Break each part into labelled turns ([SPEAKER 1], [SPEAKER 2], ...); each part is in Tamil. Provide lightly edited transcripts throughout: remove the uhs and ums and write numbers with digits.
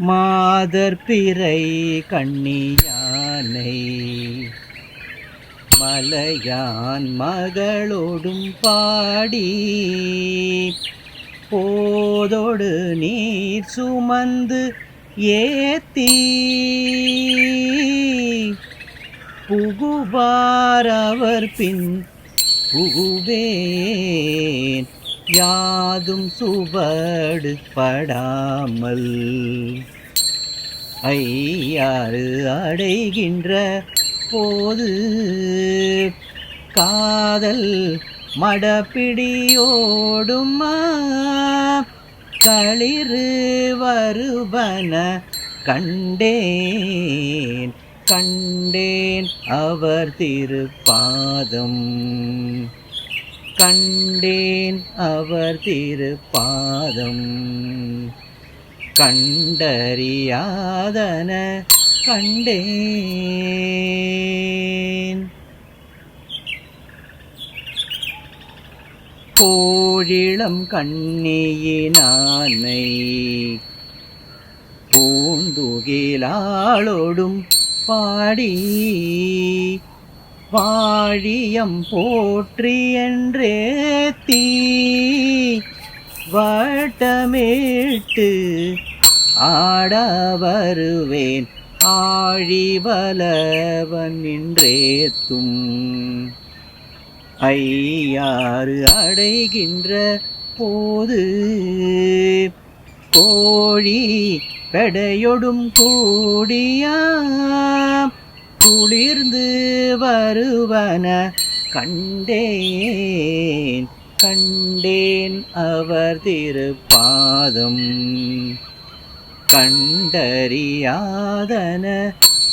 [SPEAKER 1] மாதர் பிறை கண்ணியானை மலையான் மகளோடும் பாடி போதோடு நீர் சுமந்து ஏத்தி புகுவார் அவர் பின் புகுவேன் யாதும் சுவடு படாமல் ஐயாறு அடைகின்ற போது காதல் மடப்பிடியோடும் களிறு வருவன கண்டேன் கண்டேன் அவர் திருப்பாதம் கண்டேன் அவர் திருப்பாதம் கண்டறியாதன கண்டேன் கோழிளம் கண்ணியினானை பூந்துகிலாளோடும் பாடி வாழியம் போற்றி என்றேத்தி வட்டமிட்டு ஆட வருவேன் ஆழிவலவன் நின்றேத்தும் ஐயாறு அடைகின்ற போது கோழி பெடையொடும் கூடியா குளிர்ந்து வருவன கண்டேன் கண்டேன் அவர் திருப்பாதம் கண்டறியாதன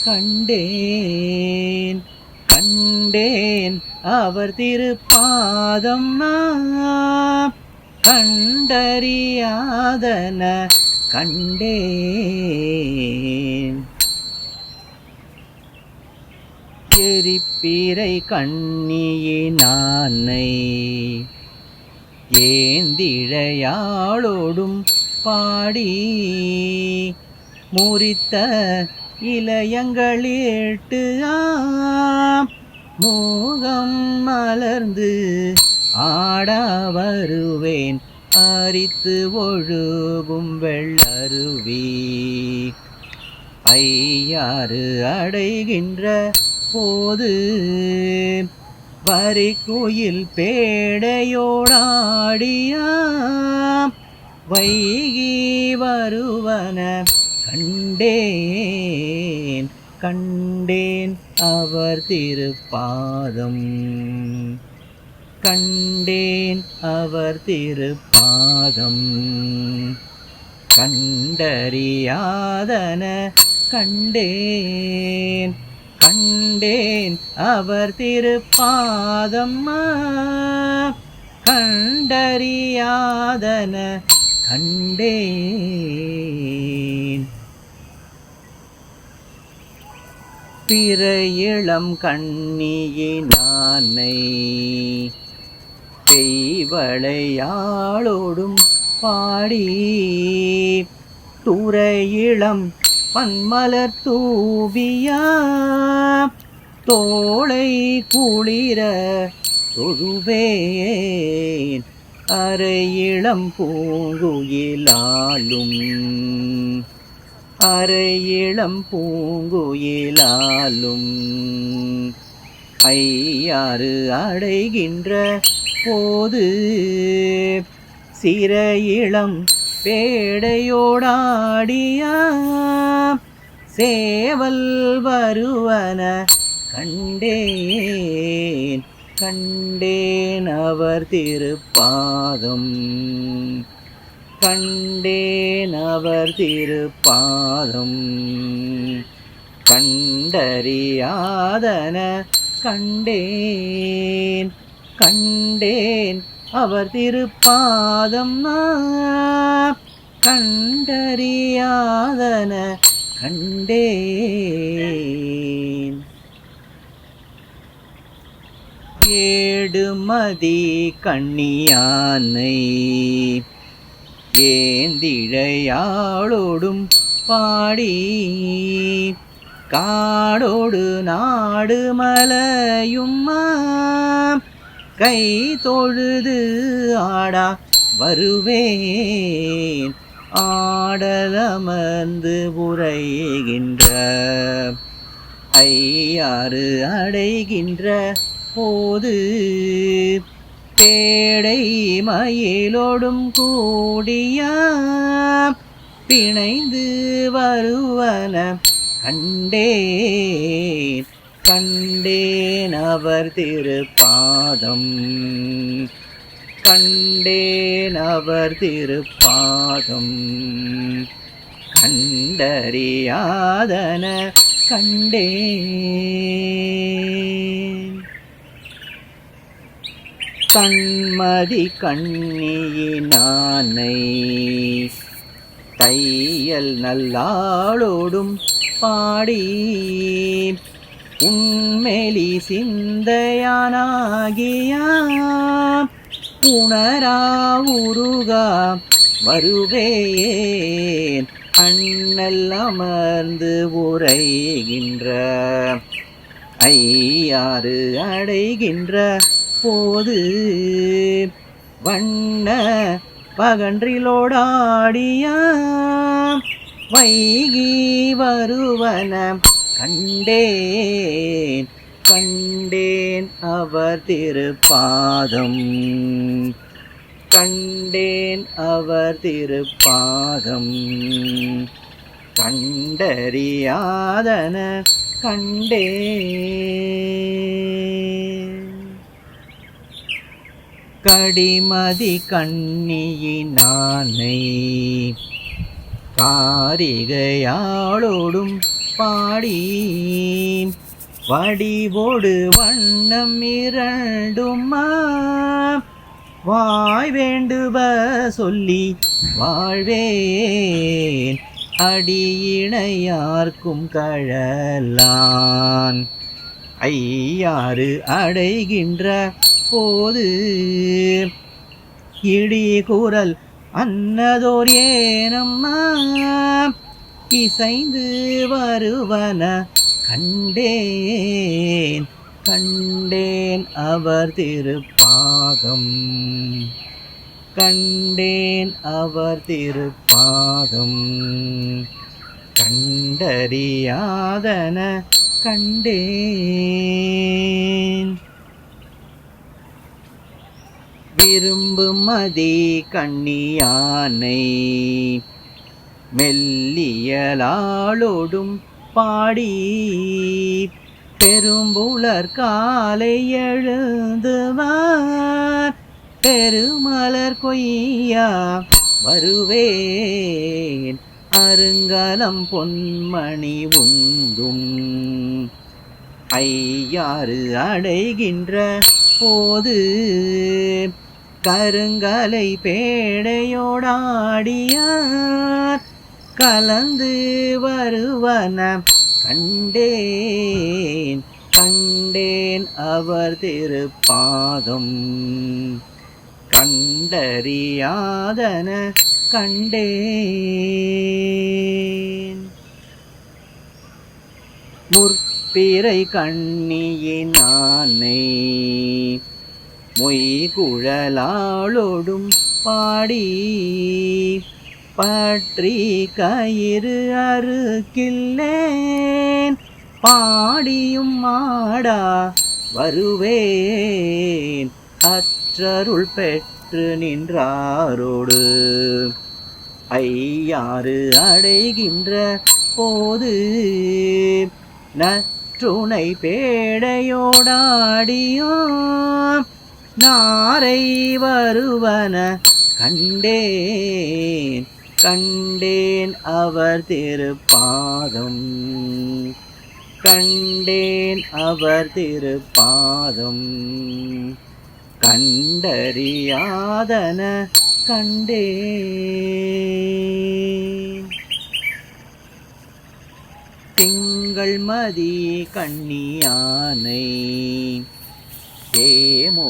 [SPEAKER 1] கண்டேன் கண்டேன் அவர் திருப்பாதம் கண்டறியாதன கண்டேன் எரிப்பிறை கண்ணியினானை ஏந்திழையாளோடும் பாடி முறித்த இளையங்களிட்டு மோகம் மலர்ந்து ஆட வருவேன் அரித்து ஒழுகும் வெள்ளருவி ஐயாறு அடைகின்ற போது வரிக்குயில் பேடையோடாடியா வைகி வருவன கண்டேன் கண்டேன் அவர் திருப்பாதம் கண்டேன் அவர் திருப்பாதம் கண்டறியாதன கண்டேன் கண்டேன் அவர் திருப்பாதம் கண்டறியாதன கண்டேன் பிற இளம் கண்ணியினானை பெய்வளையாளோடும் பாடி துறையிளம் பன்மலர் தூவியா தோளை குளிர தொழுவேன் அரையிளம் பூங்குயிலாலும் அரையிளம் பூங்குயிலாலும் ஐயாறு அடைகின்ற போது சிறையிளம் பேடையோடாடியா சேவல் வருவன கண்டேன் கண்டேன் அவர் திருப்பாதம் கண்டேன் அவர் திருப்பாதம் கண்டறியாதன கண்டேன் கண்டேன் அவர் திருப்பாதம் கண்டறியாதன கண்டேன் ஏடுமதி கண்ணியானை ஏந்திழையாளோடும் பாடி காடோடு நாடு மலையும் கை தொழுது ஆடா வருவேன் ஆடலமர்ந்து உரைகின்ற ஐயாறு அடைகின்ற போது பேடை மயிலோடும் கூடிய பிணைந்து வருவன கண்டேன் கண்டேன் அவர் திருப்பாதம் கண்டேன் அவர் திருப்பாதம் கண்டறியாதன கண்டேன் கண்மதி கண்ணியினானை தையல் நல்லாளோடும் பாடி உண்மெலி சிந்தையானாகிய உணரா உருகா வருவேன் அண்ணல் அமர்ந்து உரைகின்ற ஐயாறு அடைகின்ற போது வண்ண பகன்றிலோடாடிய வைகி வருவன கண்டேன் கண்டேன் அவர் திருப்பாதம் கண்டேன் அவர் திருப்பாதம் கண்டறியாதன கண்டேன் கடிமதி கண்ணியினானை காரிகையாளோடும் பாடி வடிவோடு வண்ணம் இரண்டுமா வாய் வேண்டுவ சொல்லி வாழ்வேன் அடியிணையார்க்கும் கழலான் ஐயாறு அடைகின்ற போது இடி குரல் அன்னதோர் ஏனம்மா இசைந்து வருவன கண்டேன் கண்டேன் அவர் திருப்பாதம் கண்டேன் அவர் திருப்பாதம் கண்டறியாதன கண்டேன் விரும்பும் மதி கண்ணியானை மெல்லியலாளோடும் பாடி பெரும்புலர் காலை எழுந்துவார் பெருமலர் கொய்யா வருவேன் அருங்கலம் பொன்மணி உந்தும் ஐயாறு அடைகின்ற போது கருங்கலை பேடையோடாடியார் கலந்து வருவன கண்டேன் கண்டேன் அவர் திருப்பாதம் கண்டறியாதன கண்டேன் முற்பிறை கண்ணியினானை மொய்குழலாளோடும் பாடி பற்றி கயிறு அறுக்கில்லேன் பாடியும் மாடா வருவேன் அற்றருள் பெற்று நின்றாரோடு ஐயாறு அடைகின்ற போது நற்றுணை பேடையோடாடியோ நாரை வருவன கண்டேன் கண்டேன் அவர் திருப்பாதம் கண்டேன் அவர் திருப்பாதம் கண்டறியாதன கண்டேன் திங்கள் மதி கண்ணியானை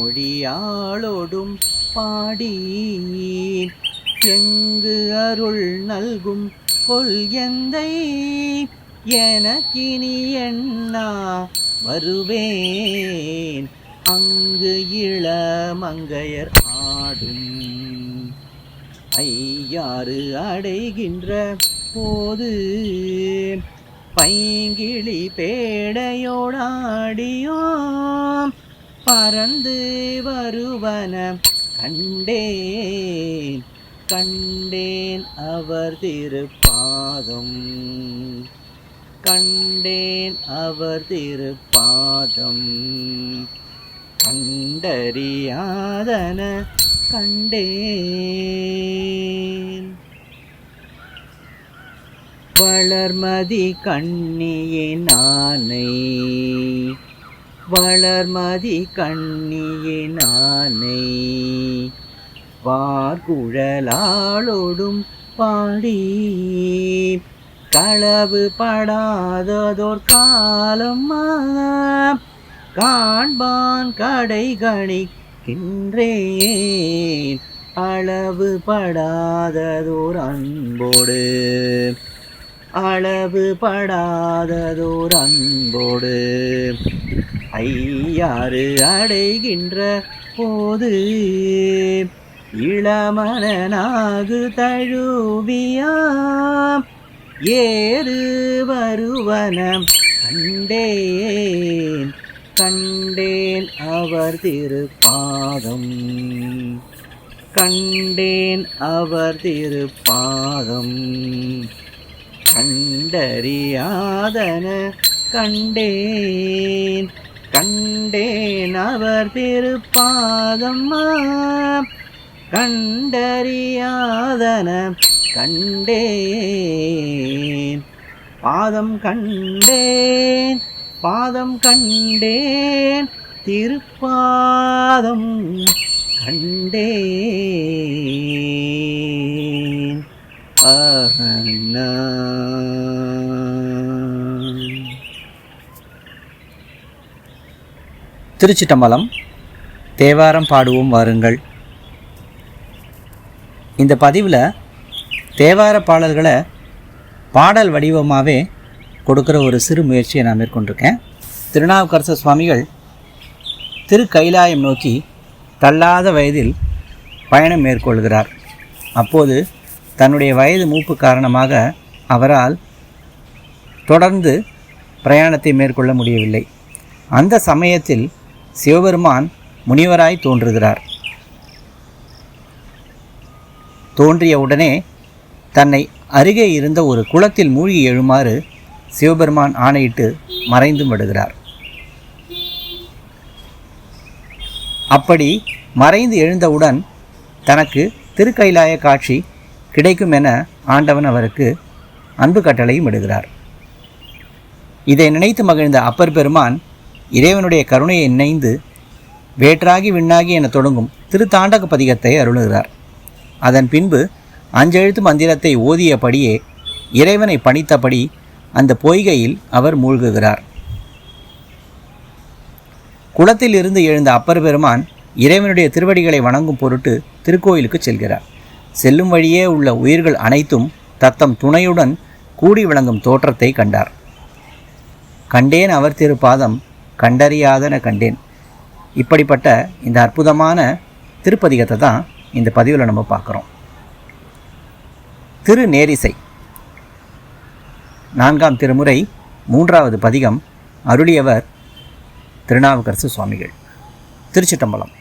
[SPEAKER 1] தேமொழியாளோடும் பாடி எங்கு அருள் நல்கும் கொள் எந்தை எனக்கினி எண்ணா வருவேன் அங்கு இளமங்கையர் ஆடும் ஐயாறு அடைகின்ற போது பைங்கிளி பேடையோடாடியோம் பறந்து வருவன கண்டேன் கண்டேன் அவர் திருப்பாதம் கண்டேன் அவர் திருப்பாதம் கண்டறியாதன கண்டேன் வளர்மதி கண்ணியின் ஆனை வளர்மதி கண்ணியின் ஆனை வார்குழலாளோடும் பாடி களவு படாததோர் காலம்மா காண்பான் கடை கணிக்கின்றேன் அளவு படாததோர் அன்போடு அளவு படாததோர் அன்போடு ஐயாறு அடைகின்ற போது இளமனாகு தழுவியாம் ஏறு வருவன கண்டேன் கண்டேன் அவர் திருப்பாதம் கண்டேன் அவர் திருப்பாதம் கண்டறியாதன கண்டேன் கண்டேன் அவர் திருப்பாதம் கண்டறியாதன கண்டேன் பாதம் கண்டேன் பாதம் கண்டேன் திருப்பாதம் கண்டேன்
[SPEAKER 2] திருச்சிட்டம்பலம். தேவாரம் பாடுவோம் வாருங்கள். இந்த பதிவில் தேவார பாடல்களை பாடல் வடிவமாகவே கொடுக்குற ஒரு சிறு முயற்சியை நான் மேற்கொண்டிருக்கேன். திருநாவுக்கரசு சுவாமிகள் திருக்கைலாயம் நோக்கி தள்ளாத வயதில் பயணம் மேற்கொள்கிறார். அப்போது தன்னுடைய வயது மூப்பு காரணமாக அவரால் தொடர்ந்து பிரயாணத்தை மேற்கொள்ள முடியவில்லை. அந்த சமயத்தில் சிவபெருமான் முனிவராய் தோன்றுகிறார். தோன்றிய உடனே தன்னை அருகே இருந்த ஒரு குளத்தில் மூழ்கி எழுமாறு சிவபெருமான் ஆணையிட்டு மறைந்து விடுகிறார். அப்படி மறைந்து எழுந்தவுடன் தனக்கு திருக்கைலாய காட்சி கிடைக்கும் என ஆண்டவன் அவருக்கு அன்பு கட்டளையும் விடுகிறார். இதை நினைத்து மகிழ்ந்த அப்பர் பெருமான் இறைவனுடைய கருணையை நினைந்து வேற்றாகி விண்ணாகி என தொடங்கும் திருத்தாண்டக பதிகத்தை அருளுகிறார். அதன் பின்பு 5 எழுத்து மந்திரத்தை ஓதியபடியே இறைவனை பணித்தபடி அந்த பொய்கையில் அவர் மூழ்குகிறார். குளத்தில் இருந்து எழுந்த அப்பர் பெருமான் இறைவனுடைய திருவடிகளை வணங்கும் பொருட்டு திருக்கோயிலுக்கு செல்கிறார். செல்லும் வழியே உள்ள உயிர்கள் அனைத்தும் தத்தம் துணையுடன் கூடி விளங்கும் தோற்றத்தை கண்டார். கண்டேன் அவர் திருப்பாதம் கண்டறியாதன கண்டேன். இப்படிப்பட்ட இந்த அற்புதமான திருப்பதிகத்தை தான் இந்த பதிவில் நம்ம பார்க்குறோம். திருநேரிசை 4ஆம் திருமுறை 3வது பதிகம். அருளியவர் திருநாவுக்கரசு சுவாமிகள். திருச்சிட்டம்பலம்.